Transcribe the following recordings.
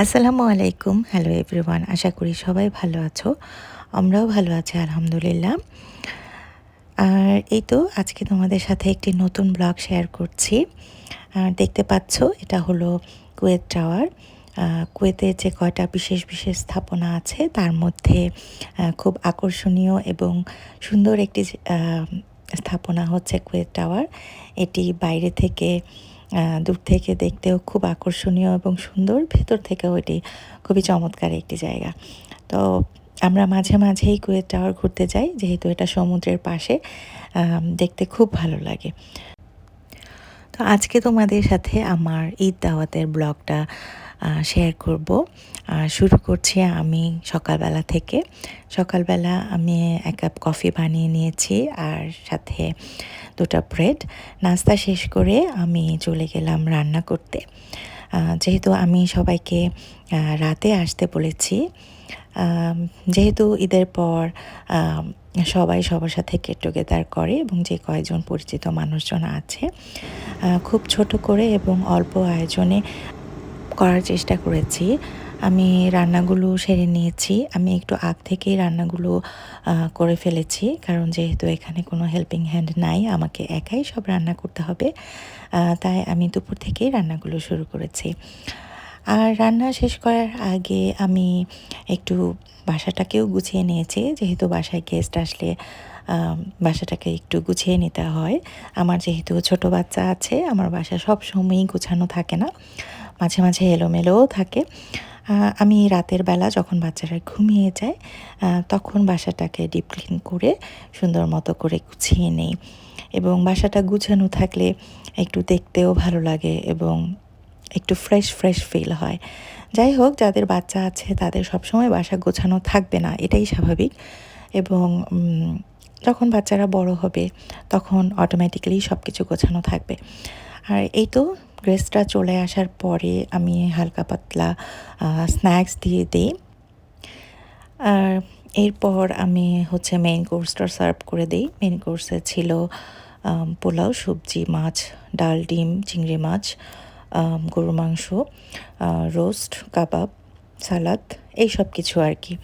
আসসালামু আলাইকুম। Hello everyone. আশা করি সবাই ভালো আছো। আমরাও ভালো আছি আলহামদুলিল্লাহ। আর এই তো আজকে তোমাদের সাথে একটি নতুন ব্লগ শেয়ার করছি। দেখতে পাচ্ছ এটা হলো কুয়েত টাওয়ার। কুয়েতের যে কয়টা বিশেষ স্থাপনা আছে তার মধ্যে খুব আকর্ষণীয় এবং সুন্দর একটি স্থাপনা হচ্ছে কুয়েত টাওয়ার। এটি বাইরে থেকে দূর থেকে দেখতেও খুব আকর্ষণীয় এবং সুন্দর, ভেতর থেকেও এটি খুবই চমৎকার একটি জায়গা। তো আমরা মাঝেই কুয়েত টাওয়ার ঘুরতে যাই, যেহেতু এটা সমুদ্রের পাশে। দেখতে খুব ভালো লাগে। তো আজকে তোমাদের সাথে আমার ঈদ দাওয়াতের ব্লগটা শেয়ার করব। শুরু করছি আমি সকালবেলা থেকে। সকালবেলা আমি 1 কাপ কফি বানিয়ে নিয়েছি আর সাথে 2টা ব্রেড। নাস্তা শেষ করে আমি চলে গেলাম রান্না করতে। যেহেতু আমি সবাইকে রাতে আসতে বলেছি, যেহেতু ঈদের পর সবাই সবার সাথে গেট টুগেদার করে এবং যে কয়েকজন পরিচিত মানুষজন আছে খুব ছোট করে এবং অল্প আয়োজনে করার চেষ্টা করেছি। আমি রান্নাগুলো সেরে নিয়েছি। আমি একটু আগ থেকেই রান্নাগুলো করে ফেলেছি, কারণ যেহেতু এখানে কোনো হেল্পিং হ্যান্ড নাই, আমাকে একাই সব রান্না করতে হবে। তাই আমি দুপুর থেকেই রান্নাগুলো শুরু করেছি। আর রান্না শেষ করার আগে আমি একটু বাসাটাকেও গুছিয়ে নিয়েছি, যেহেতু বাসায় গেস্ট আসলে বাসাটাকে একটু গুছিয়ে নিতে হয়। আমার যেহেতু ছোট বাচ্চা আছে, আমার বাসা সব সময়ই গোছানো থাকে না, মাঝে এলোমেলোও থাকে। আমি রাতের বেলা যখন বাচ্চারা ঘুমিয়ে যায় তখন বাসাটাকে ডিপ ক্লিন করে সুন্দর মতো করে গুছিয়ে নেই, এবং বাসাটা গুছানো থাকলে একটু দেখতেও ভালো লাগে এবং একটু ফ্রেশ ফিল হয়। যাই হোক, যাদের বাচ্চা আছে তাদের সবসময় বাসা গোছানো থাকবে না, এটাই স্বাভাবিক। এবং যখন বাচ্চারা বড় হবে তখন অটোমেটিক্যালি সব কিছু গোছানো থাকবে। আর এই তো গেস্টরা চলে আসার পরে আমি হালকা পাতলা স্ন্যাক্স দিয়ে দিই। আর এরপর আমি হচ্ছে মেইন কোর্সটা সার্ভ করে দিই। মেইন কোর্সে ছিল পোলাও, সবজি, মাছ, ডাল, ডিম, চিংড়ি মাছ, গরুর মাংস, রোস্ট, কাবাব, সালাদ, এই সব কিছু আর কি।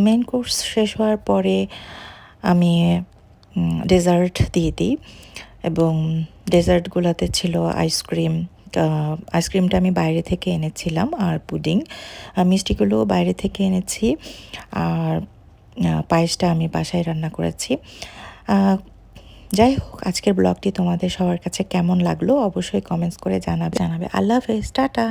মেইন কোর্স শেষ হওয়ার পরে আমি ডেজার্ট দিয়ে দিই, এবং ডেজার্টগুলোতে ছিল আইসক্রিম। আইসক্রিমটা আমি বাইরে থেকে এনেছিলাম, আর পুডিং, মিষ্টিগুলো বাইরে থেকে এনেছি, আর পায়েসটা আমি বাসায় রান্না করেছি। যাই হোক, আজকের ব্লগটি তোমাদের সবার কাছে কেমন লাগলো অবশ্যই কমেন্টস করে জানাবে। আল্লাহ হাফেজ, টাটা।